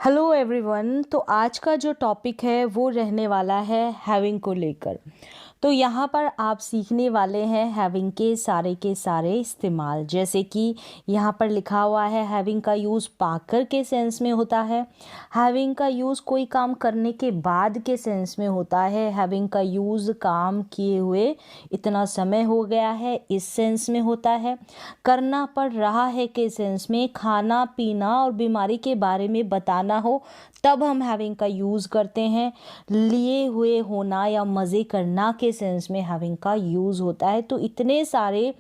Hello everyone. तो आज का जो टॉपिक है वो रहने वाला है हैविंग को लेकर। तो यहाँ पर आप सीखने वाले हैं हैविंग के सारे इस्तेमाल। जैसे कि यहाँ पर लिखा हुआ है हैविंग का यूज़ पाकर के सेंस में होता है, हैविंग का यूज़ कोई काम करने के बाद के सेंस में होता है, हैविंग का यूज़ काम किए हुए इतना समय हो गया है इस सेंस में होता है, करना पड़ रहा है के सेंस में, खाना पीना और बीमारी के बारे में बताना हो तब हम हैविंग का यूज़ करते हैं, लिए हुए होना या मज़े करना के सेंस में हैविंग का यूज़ होता है। तो इतने सारे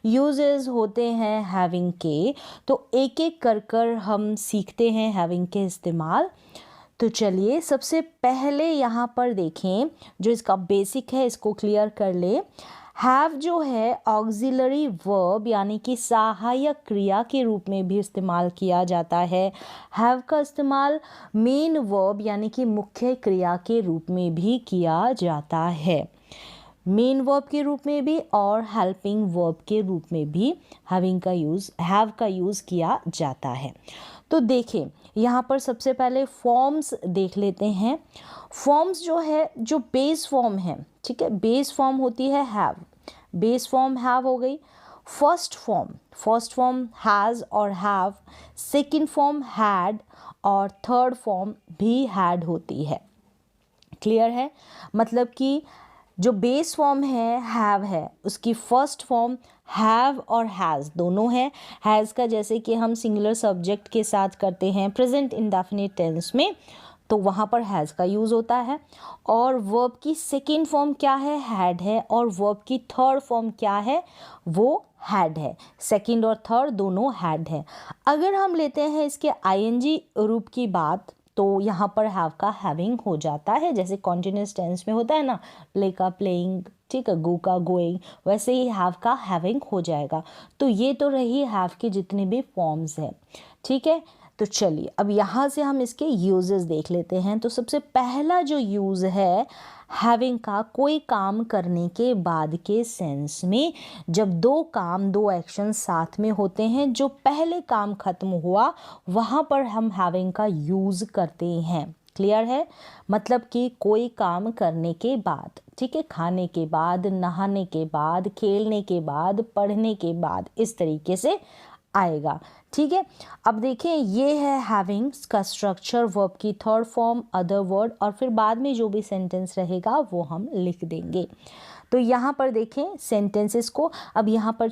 यूजेस होते हैं हैविंग के, तो एक एक कर कर हम सीखते हैं हैविंग के इस्तेमाल। तो चलिए सबसे पहले यहाँ पर देखें, जो इसका बेसिक है इसको क्लियर कर ले। हैव जो है ऑक्सिलरी वर्ब यानी कि सहायक क्रिया के रूप में भी इस्तेमाल किया जाता है। हैव का इस्तेमाल मेन वर्ब यानी कि मुख्य क्रिया के रूप में भी किया जाता है, मेन वर्ब के रूप में भी और हेल्पिंग वर्ब के रूप में भी हैव का यूज़ किया जाता है। तो देखें यहाँ पर सबसे पहले फॉर्म्स देख लेते हैं। फॉर्म्स जो है, जो बेस फॉर्म है, ठीक है, बेस फॉर्म होती है हैव, बेस फॉर्म हैव हो गई। फर्स्ट फॉर्म हैज़ और हैव, सेकंड फॉर्म हैड और थर्ड फॉर्म भी हैड होती है। क्लियर है? मतलब कि जो बेस फॉर्म है हैव है, उसकी फर्स्ट फॉर्म हैव और हैज़ दोनों है। हैज़ का जैसे कि हम सिंगुलर सब्जेक्ट के साथ करते हैं प्रेजेंट इंडेफिनिट टेंस में, तो वहाँ पर हैज़ का यूज़ होता है। और वर्ब की सेकेंड फॉर्म क्या है? हैड है। और वर्ब की थर्ड फॉर्म क्या है? वो हैड है। सेकेंड और थर्ड दोनों हैड है। अगर हम लेते हैं इसके आईएनजी रूप की बात, तो यहाँ पर हैव का हैविंग हो जाता है, जैसे कॉन्टिन्यूस टेंस में होता है ना, प्ले का प्लेइंग, ठीक है, गो का गोइंग, वैसे ही हैव का हैविंग हो जाएगा। तो ये तो रही हैव के जितने भी फॉर्म्स हैं, ठीक है। तो चलिए अब यहाँ से हम इसके यूजेस देख लेते हैं। तो सबसे पहला जो यूज़ है हैविंग का, कोई काम करने के बाद के सेंस में, जब दो एक्शन साथ में होते हैं, जो पहले काम खत्म हुआ वहाँ पर हम हैविंग का यूज़ करते हैं। क्लियर है? मतलब कि कोई काम करने के बाद, ठीक है, खाने के बाद, नहाने के बाद, खेलने के बाद, पढ़ने के बाद, इस तरीके से आएगा। ठीक है, अब देखें ये है हैविंग का स्ट्रक्चर, वर्ब की थर्ड फॉर्म, अदर वर्ड, और फिर बाद में जो भी सेंटेंस रहेगा वो हम लिख देंगे। तो यहाँ पर देखें सेंटेंसेस को। अब यहाँ पर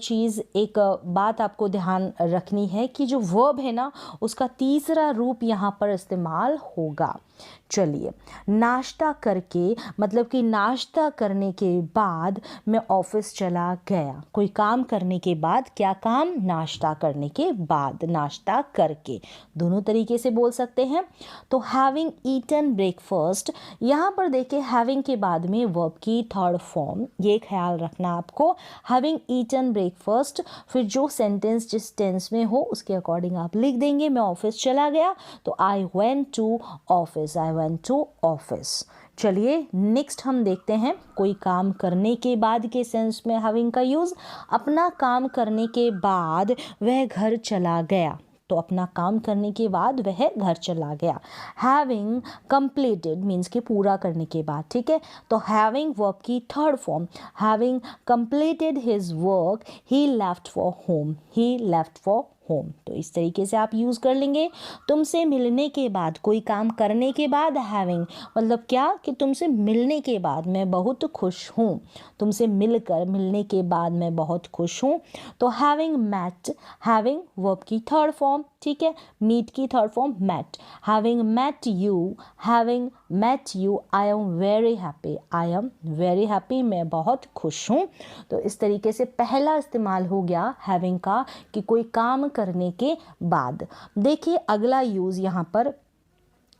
एक बात आपको ध्यान रखनी है कि जो वर्ब है ना, उसका तीसरा रूप यहाँ पर इस्तेमाल होगा। चलिए, नाश्ता करके मतलब कि नाश्ता करने के बाद मैं ऑफिस चला गया। कोई काम करने के बाद, क्या काम? नाश्ता करने के बाद, नाश्ता करके, दोनों तरीके से बोल सकते हैं। तो हैविंग ईटन ब्रेकफास्ट, यहाँ पर देखिए हैविंग के बाद में वर्ब की थर्ड फॉर्म, ये ख्याल रखना आपको। हैविंग ईटन ब्रेकफास्ट, फिर जो सेंटेंस जिस टेंस में हो उसके अकॉर्डिंग आप लिख देंगे। मैं ऑफिस चला गया तो I went to office, I went to office. चलिए नेक्स्ट हम देखते हैं कोई काम करने के बाद के सेंस में हैविंग का यूज़। अपना काम करने के बाद वह घर चला गया, तो अपना काम करने के बाद वह घर चला गया। हैविंग कंप्लीटेड मीन्स कि पूरा करने के बाद, ठीक है। तो हैविंग वर्ब की third form, having completed his work he left for home, he left for home. तो इस तरीके से आप यूज़ कर लेंगे। तुमसे मिलने के बाद, कोई काम करने के बाद हैविंग, मतलब क्या कि तुमसे मिलने के बाद मैं बहुत खुश हूँ, तुमसे मिलकर, मिलने के बाद मैं बहुत खुश हूँ। तो हैविंग मैट, हैविंग वर्ब की थर्ड फॉर्म, ठीक है, मीट की third form met. Having met you, having met you, I am very happy, I am very happy, मैं बहुत खुश हूँ। तो इस तरीके से पहला इस्तेमाल हो गया हैविंग का कि कोई काम करने के बाद। देखिए अगला यूज़ यहाँ पर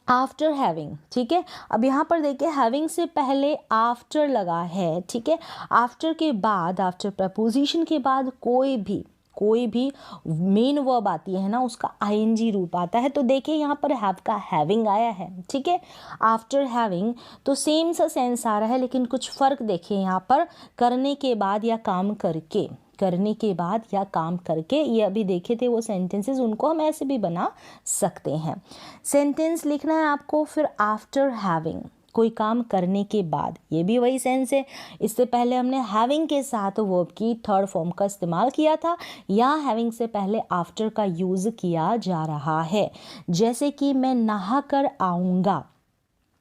आफ्टर हैविंग, ठीक है। अब यहाँ पर देखिए हैविंग से पहले आफ्टर लगा है, ठीक है। आफ्टर के बाद, आफ्टर प्रपोजिशन के बाद कोई भी मेन वर्ब आती है ना, उसका आईएनजी रूप आता है। तो देखिए यहाँ पर हैव का हैविंग आया है, ठीक है। आफ्टर हैविंग तो सेम सा सेंस आ रहा है, लेकिन कुछ फ़र्क देखिए यहाँ पर, करने के बाद या काम करके, करने के बाद या काम करके, ये अभी देखे थे वो सेंटेंसेस, उनको हम ऐसे भी बना सकते हैं। सेंटेंस लिखना है आपको, फिर आफ्टर हैविंग, कोई काम करने के बाद, ये भी वही सेंस है। इससे पहले हमने हैविंग के साथ वर्ब की थर्ड फॉर्म का इस्तेमाल किया था, यहाँ हैविंग से पहले आफ्टर का यूज़ किया जा रहा है। जैसे कि मैं नहा कर आऊँगा,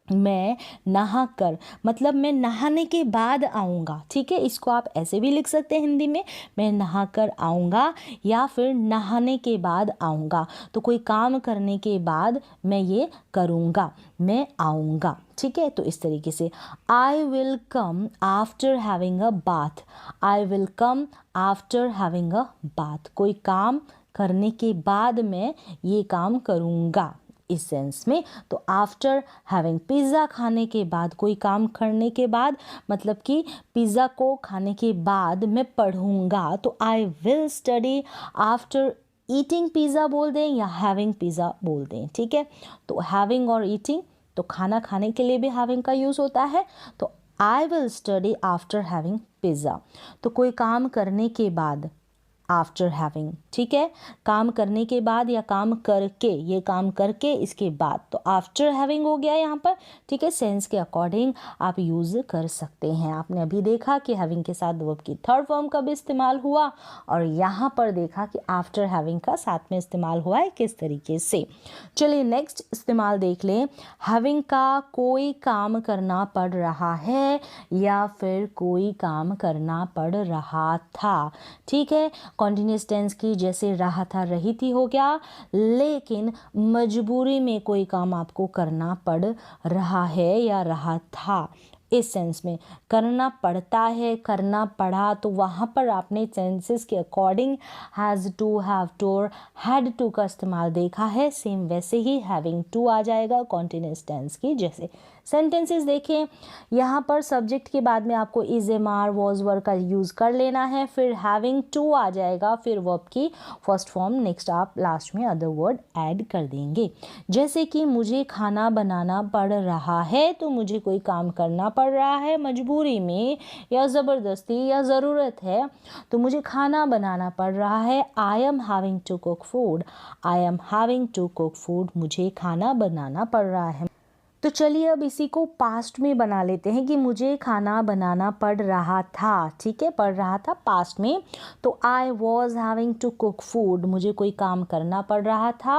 मैं नहा कर मतलब मैं नहाने के बाद आऊँगा, ठीक है। इसको आप ऐसे भी लिख सकते हैं हिंदी में, मैं नहा कर आऊँगा या फिर नहाने के बाद आऊँगा। तो कोई काम करने के बाद मैं ये करूँगा, मैं आऊँगा, ठीक है। तो इस तरीके से I will come after having a bath, I will come after having a bath, कोई काम करने के बाद मैं ये काम करूँगा, इस सेंस में। तो आफ्टर हैविंग, पिज़्ज़ा खाने के बाद, कोई काम करने के बाद, मतलब कि पिज़्ज़ा को खाने के बाद मैं पढ़ूंगा, तो I will study after eating pizza बोल दें या हैविंग पिज़्ज़ा बोल दें, ठीक है। तो हैविंग और ईटिंग, तो खाना खाने के लिए भी हैविंग का यूज़ होता है। तो I will study after having pizza, तो कोई काम करने के बाद, आफ्टर हैविंग, ठीक है। काम करने के बाद या काम करके, ये काम करके इसके बाद, तो आफ्टर हैविंग हो गया यहाँ पर, ठीक है। सेंस के अकॉर्डिंग आप यूज़ कर सकते हैं। आपने अभी देखा कि हैविंग के साथ वर्ब की थर्ड फॉर्म का भी इस्तेमाल हुआ, और यहाँ पर देखा कि आफ्टर हैविंग का साथ में इस्तेमाल हुआ है किस तरीके से। चलिए नेक्स्ट इस्तेमाल देख लें। हैविंग का कोई काम करना पड़ रहा है या फिर कोई काम करना पड़ रहा था, ठीक है। कॉन्टिन्यूअस टेंस की जैसे रहा था, रही थी हो गया, लेकिन मजबूरी में कोई काम आपको करना पड़ रहा है या रहा था, इस सेंस में। करना पड़ता है, करना पड़ा, तो वहाँ पर आपने सेंसेस के according has to, have to और हैड टू का इस्तेमाल देखा है। सेम वैसे ही हैविंग टू आ जाएगा कॉन्टिन्यूअस टेंस की जैसे। सेंटेंसेस देखें, यहाँ पर सब्जेक्ट के बाद में आपको इज, एम, आर, वॉज, वर का यूज़ कर लेना है, फिर हैविंग टू आ जाएगा, फिर वर्ब की फर्स्ट फॉर्म, नेक्स्ट आप लास्ट में अदर वर्ड ऐड कर देंगे। जैसे कि मुझे खाना बनाना पड़ रहा है, तो मुझे कोई काम करना पड़ रहा है मजबूरी में या ज़बरदस्ती या ज़रूरत है, तो मुझे खाना बनाना पड़ रहा है। I am having to cook food, I am having to cook food, मुझे खाना बनाना पड़ रहा है। तो चलिए अब इसी को पास्ट में बना लेते हैं कि मुझे खाना बनाना पड़ रहा था, ठीक है, पड़ रहा था पास्ट में। तो I was having to cook food, मुझे कोई काम करना पड़ रहा था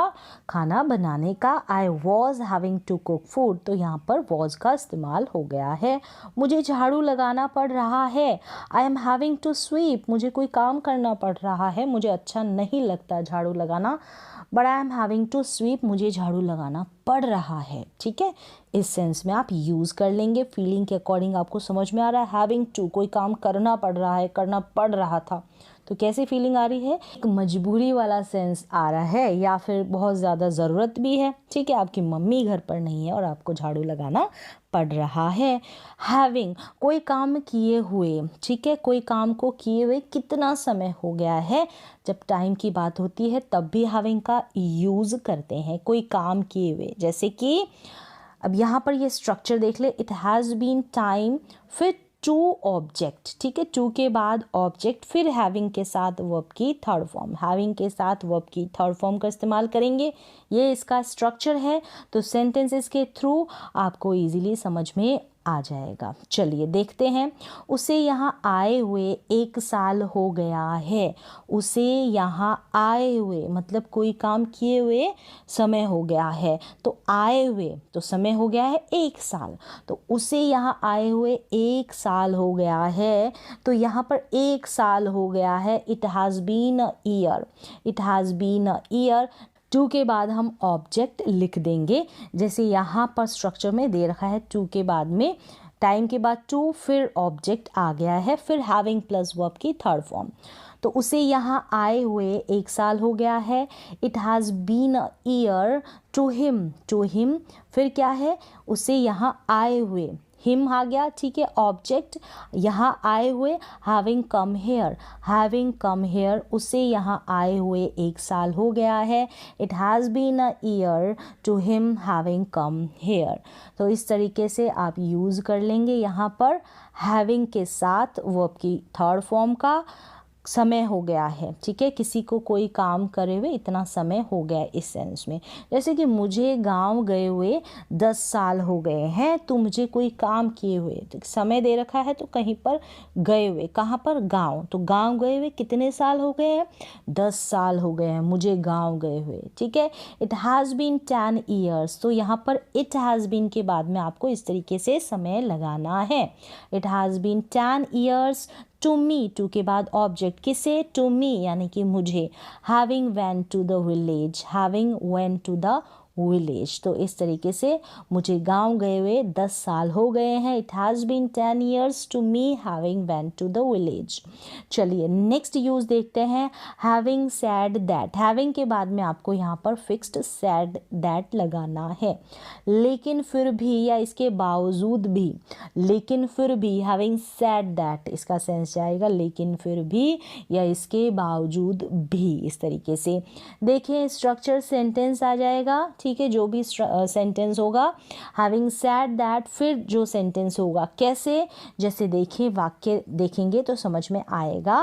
खाना बनाने का, I was having to cook food, तो यहाँ पर वॉज का इस्तेमाल हो गया है। मुझे झाड़ू लगाना पड़ रहा है, I am having to sweep, मुझे कोई काम करना पड़ रहा है, मुझे अच्छा नहीं लगता झाड़ू लगाना, but I am having to sweep, मुझे झाड़ू लगाना पड़ रहा है, ठीक है। इस सेंस में आप यूज़ कर लेंगे। फीलिंग के अकॉर्डिंग आपको समझ में आ रहा है, हैविंग टू, कोई काम करना पड़ रहा है, करना पड़ रहा था, तो कैसी फीलिंग आ रही है, एक मजबूरी वाला सेंस आ रहा है या फिर बहुत ज़्यादा ज़रूरत भी है, ठीक है। आपकी मम्मी घर पर नहीं है और आपको झाड़ू लगाना पड़ रहा है। हैविंग, कोई काम किए हुए, ठीक है, कोई काम को किए हुए कितना समय हो गया है, जब टाइम की बात होती है तब भी हैविंग का यूज़ करते हैं, कोई काम किए हुए। जैसे कि अब यहाँ पर ये स्ट्रक्चर देख ले, इट हैज़ बीन टाइम, फिर टू ऑब्जेक्ट, ठीक है, टू के बाद ऑब्जेक्ट, फिर हैविंग के साथ वर्ब की थर्ड फॉर्म, हैविंग के साथ वर्ब की थर्ड फॉर्म का इस्तेमाल करेंगे। ये इसका स्ट्रक्चर है, तो सेंटेंसेस के थ्रू आपको इजीली समझ में आ जाएगा। चलिए देखते हैं। उसे यहाँ आए हुए 1 साल हो गया है, उसे यहाँ आए हुए मतलब कोई काम किए हुए समय हो गया है, तो आए हुए तो समय हो गया है 1 साल, तो उसे यहाँ आए हुए 1 साल हो गया है, तो यहाँ पर 1 साल हो गया है, it has been a year, it has been a year. To के बाद हम ऑब्जेक्ट लिख देंगे, जैसे यहाँ पर स्ट्रक्चर में दे रखा है, टू के बाद में टाइम के बाद टू, फिर ऑब्जेक्ट आ गया है, फिर हैविंग प्लस वर्ब की थर्ड फॉर्म, तो उसे यहाँ आए हुए 1 साल हो गया है, it has been a year to him, to him, फिर क्या है, उसे यहाँ आए हुए, हिम आ गया, ठीक है, ऑब्जेक्ट यहाँ आए हुए, having come here, having come here, उसे यहाँ आए हुए 1 साल हो गया है, it has been a year to him having come here. तो इस तरीके से आप यूज़ कर लेंगे यहाँ पर हैविंग के साथ वर्ब की थर्ड फॉर्म का, समय हो गया है, ठीक है, किसी को कोई काम करे हुए इतना समय हो गया है इस सेंस में। जैसे कि मुझे गांव गए हुए 10 साल हो गए हैं, तो मुझे कोई काम किए हुए, तो समय दे रखा है तो कहीं पर गए हुए, कहाँ पर, गांव, तो गांव गए हुए कितने साल हो गए हैं, 10 साल हो गए हैं मुझे गांव गए हुए, ठीक है। इट हैज़ बीन 10 ईयर्स, तो यहाँ पर इट हैज़ बीन के बाद में आपको इस तरीके से समय लगाना है। It has been 10 years to me, to के बाद ऑब्जेक्ट, किसे, टू मी यानी कि मुझे, having went to the village, having went to the village, तो इस तरीके से मुझे गांव गए हुए 10 साल हो गए हैं। It has been 10 years to me having went to the village. चलिए नेक्स्ट यूज़ देखते हैं, हैविंग सैड दैट। हैविंग के बाद में आपको यहाँ पर फिक्स्ड सैड दैट लगाना है, लेकिन फिर भी या इसके बावजूद भी, लेकिन फिर भी, हैविंग सैड दैट इसका सेंस जाएगा लेकिन फिर भी या इसके बावजूद भी, इस तरीके से देखिए स्ट्रक्चर सेंटेंस आ जाएगा, ठीक है, जो भी सेंटेंस होगा हैविंग सैड दैट, फिर जो सेंटेंस होगा कैसे, जैसे देखिए वाक्य देखेंगे तो समझ में आएगा,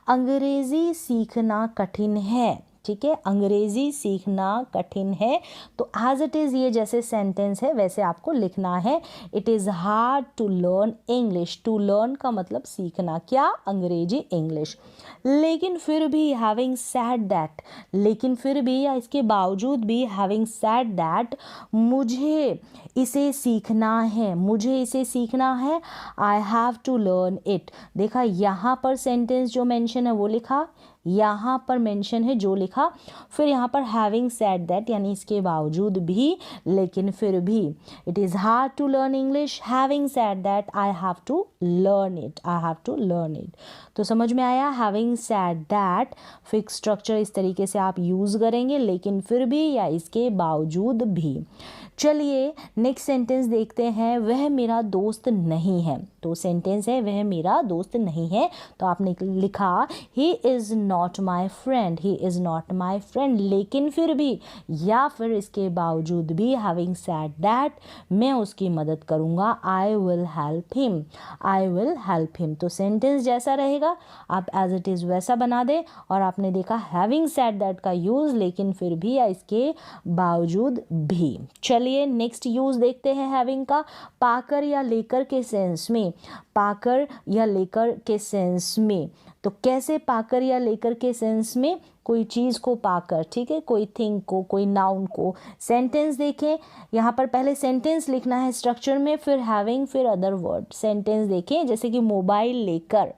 अंग्रेजी सीखना कठिन है, ठीक है, अंग्रेजी सीखना कठिन है, तो एज इट इज़ ये जैसे सेंटेंस है वैसे आपको लिखना है, it is hard to learn English, to learn का मतलब सीखना, क्या, अंग्रेजी, इंग्लिश, लेकिन फिर भी हैविंग सैड दैट, लेकिन फिर भी या इसके बावजूद भी, हैविंग सैड दैट, मुझे इसे सीखना है, मुझे इसे सीखना है, I have to learn it. देखा यहाँ पर सेंटेंस जो मेंशन है वो लिखा, यहाँ पर मेंशन है जो लिखा, फिर यहाँ पर हैविंग सैड दैट यानी इसके बावजूद भी, लेकिन फिर भी, it is hard to learn English, having said that I have to learn it, I have to learn it. तो समझ में आया, having said that fix structure इस तरीके से आप यूज़ करेंगे, लेकिन फिर भी या इसके बावजूद भी। चलिए नेक्स्ट सेंटेंस देखते हैं, वह मेरा दोस्त नहीं है, तो सेंटेंस है वह मेरा दोस्त नहीं है, तो आपने लिखा he is not my friend, he is not my friend, लेकिन फिर भी या फिर इसके बावजूद भी, हैविंग सैड दैट, मैं उसकी मदद करूँगा, I will help him, I will help him, तो सेंटेंस जैसा रहेगा आप एज इट इज़ वैसा बना दें, और आपने देखा हैविंग सैड दैट का यूज़, लेकिन फिर भी या इसके बावजूद भी। चलिए नेक्स्ट यूज़ देखते हैं हैविंग का, पाकर या लेकर के सेंस में, पाकर या लेकर के सेंस में, तो कैसे पाकर या लेकर के सेंस में, कोई चीज़ को पाकर, ठीक है, कोई थिंग को, कोई नाउन को। सेंटेंस देखें, यहाँ पर पहले सेंटेंस लिखना है स्ट्रक्चर में, फिर हैविंग, फिर अदर वर्ड। सेंटेंस देखें जैसे कि मोबाइल लेकर,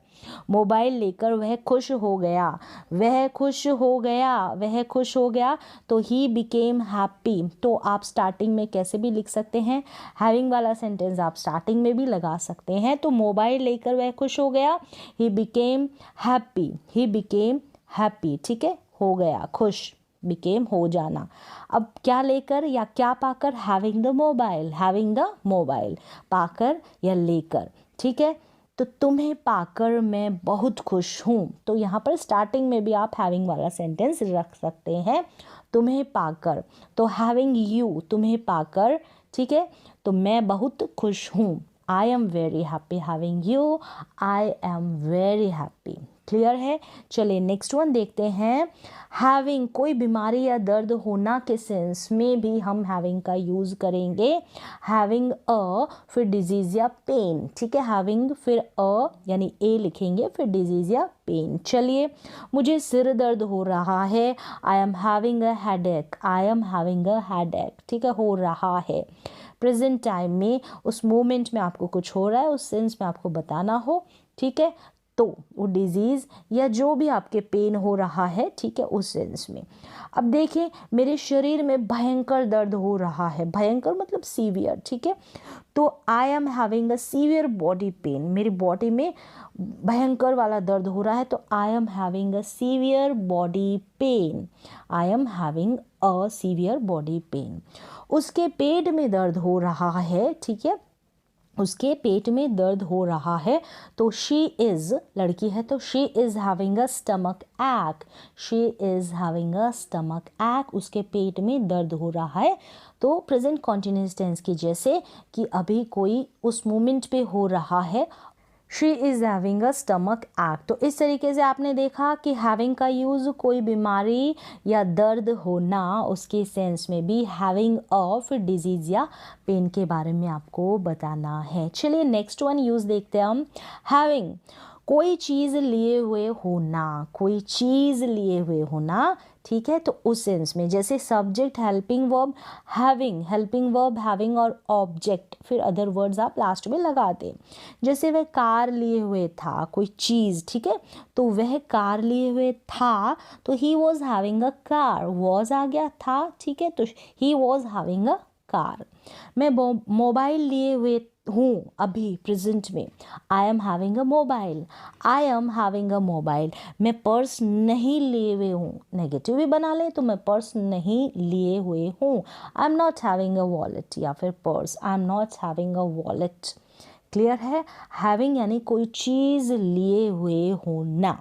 मोबाइल लेकर वह खुश हो गया, वह खुश हो गया, वह खुश हो गया, तो ही बिकेम हैप्पी, तो आप स्टार्टिंग में कैसे भी लिख सकते हैं, हैविंग वाला सेंटेंस आप स्टार्टिंग में भी लगा सकते हैं, तो मोबाइल लेकर वह खुश हो गया, he became happy, he became happy, ठीक है, हो गया खुश, बिकेम हो जाना। अब क्या लेकर या क्या पाकर, having the mobile, having the mobile, पाकर या लेकर, ठीक है, तो तुम्हें पाकर मैं बहुत खुश हूँ, तो यहाँ पर स्टार्टिंग में भी आप हैविंग वाला सेंटेंस रख सकते हैं, तुम्हें पाकर, तो हैविंग यू, तुम्हें पाकर, ठीक है, तो मैं बहुत खुश हूँ, I am very happy having you, I am very happy, clear है। चलिए नेक्स्ट वन देखते हैं, हैविंग, कोई बीमारी या दर्द होना के सेंस में भी हम हैविंग का यूज़ करेंगे, हैविंग अ, फिर डिजीज़ या पेन, ठीक है, हैविंग फिर अ यानी ए लिखेंगे, फिर डिजीज़ या पेन। चलिए मुझे सिर दर्द हो रहा है, I am having a headache, I am having a headache, ठीक है, हो रहा है, प्रेजेंट टाइम में, उस मोमेंट में आपको कुछ हो रहा है, उस सेंस में आपको बताना हो, ठीक है, तो वो डिजीज़ या जो भी आपके पेन हो रहा है, ठीक है, उस सेंस में। अब देखें मेरे शरीर में भयंकर दर्द हो रहा है, भयंकर मतलब सीवियर, ठीक है, तो आई am having a severe body pain, मेरी बॉडी में भयंकर वाला दर्द हो रहा है, तो आई am having a severe body pain, I am having a severe body pain. उसके पेट में दर्द हो रहा है, ठीक है, उसके पेट में दर्द हो रहा है, तो शी इज़, लड़की है तो she is having a stomach ache, she is having a stomach ache, उसके पेट में दर्द हो रहा है, तो प्रेजेंट कॉन्टिन्यूअस टेंस की जैसे कि अभी कोई उस मोमेंट पे हो रहा है, she is having a stomach act. तो इस तरीके से आपने देखा कि हैविंग का यूज़ कोई बीमारी या दर्द होना उसके सेंस में भी हैविंग ऑफ डिजीज़ या पेन के बारे में आपको बताना है। चलिए नेक्स्ट वन यूज़ देखते हैं हम। हैविंग कोई चीज़ लिए हुए होना, कोई चीज़ लिए हुए होना, ठीक है। तो उस सेंस में जैसे सब्जेक्ट हेल्पिंग वर्ब हैविंग और ऑब्जेक्ट फिर अदर वर्ड्स आप लास्ट में लगाते। जैसे वह कार लिए हुए था, कोई चीज़, ठीक है, तो वह कार लिए हुए था, तो he was having a car, was आ गया था, ठीक है, तो he was having a car. मैं मोबाइल लिए हुए हूँ अभी प्रेजेंट में, I am having a mobile, I am having a mobile. मैं पर्स नहीं लिए हुए हूँ, नेगेटिव भी बना ले तो मैं पर्स नहीं लिए हुए हूँ, I am not having a wallet, या फिर purse, I am not having a wallet. Clear है। हैविंग यानी कोई चीज़ लिए हुए होना।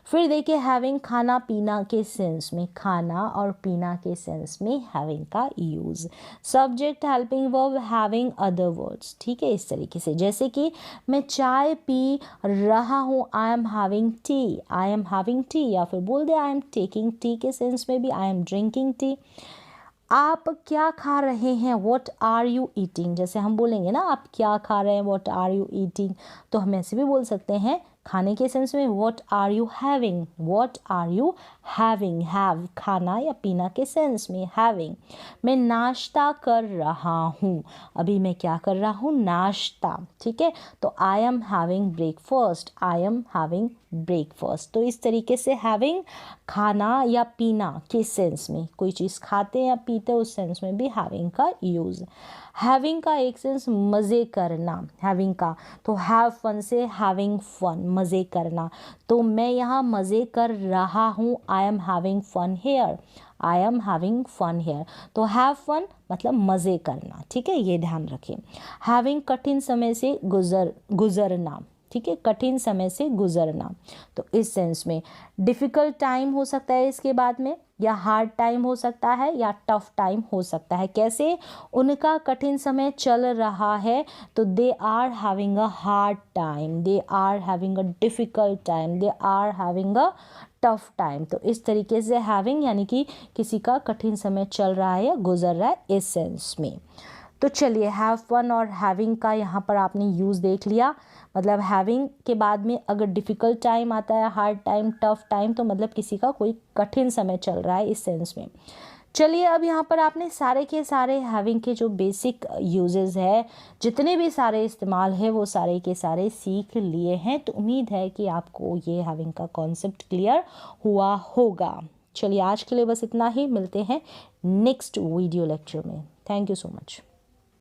फिर देखिए हैविंग खाना पीना के सेंस में, खाना और पीना के सेंस में हैविंग का use. Subject helping verb having other words, ठीक है, इस तरीके से जैसे कि मैं चाय पी रहा हूँ, I am having T, I am having T, या फिर बोल दे आई एम टेकिंग टी के सेंस में भी आई एम ड्रिंकिंग टी। आप क्या खा रहे हैं, वॉट आर यू ईटिंग, जैसे हम बोलेंगे ना आप क्या खा रहे हैं, वॉट आर यू ईटिंग, तो हम ऐसे भी बोल सकते हैं खाने के सेंस में what are you having, what are you having, have खाना या पीना के सेंस में हैविंग। मैं नाश्ता कर रहा हूँ, अभी मैं क्या कर रहा हूँ, नाश्ता, ठीक है, तो आई am having breakfast, I am having breakfast. तो इस तरीके से हैविंग खाना या पीना के सेंस में, कोई चीज़ खाते या पीते उस सेंस में भी हैविंग का यूज़। हैविंग का एक सेंस मज़े करना, हैविंग का तो हैव फन से हैविंग फन, मज़े करना। तो मैं यहाँ मज़े कर रहा हूँ, I am having fun here, I am having fun here. तो हैव फन मतलब मज़े करना, ठीक है, ये ध्यान रखें। हैविंग कठिन समय से गुजरना, ठीक है, कठिन समय से गुजरना, तो इस सेंस में डिफ़िकल्ट टाइम हो सकता है इसके बाद में, या हार्ड टाइम हो सकता है, या टफ टाइम हो सकता है। कैसे, उनका कठिन समय चल रहा है, तो they are having a hard time, they are having a difficult time, they are having a tough time. तो इस तरीके से हैविंग यानी कि किसी का कठिन समय चल रहा है या गुजर रहा है, इस सेंस में। तो चलिए हैव फन और हैविंग का यहाँ पर आपने यूज़ देख लिया। मतलब हैविंग के बाद में अगर डिफ़िकल्ट टाइम आता है, हार्ड टाइम, टफ टाइम, तो मतलब किसी का कोई कठिन समय चल रहा है, इस सेंस में। चलिए अब यहाँ पर आपने सारे के सारे हैविंग के जो बेसिक यूजेस है, जितने भी सारे इस्तेमाल है, वो सारे के सारे सीख लिए हैं। तो उम्मीद है कि आपको ये हैविंग का कॉन्सेप्ट क्लियर हुआ होगा। चलिए आज के लिए बस इतना ही, मिलते हैं नेक्स्ट वीडियो लेक्चर में। Thank you so much.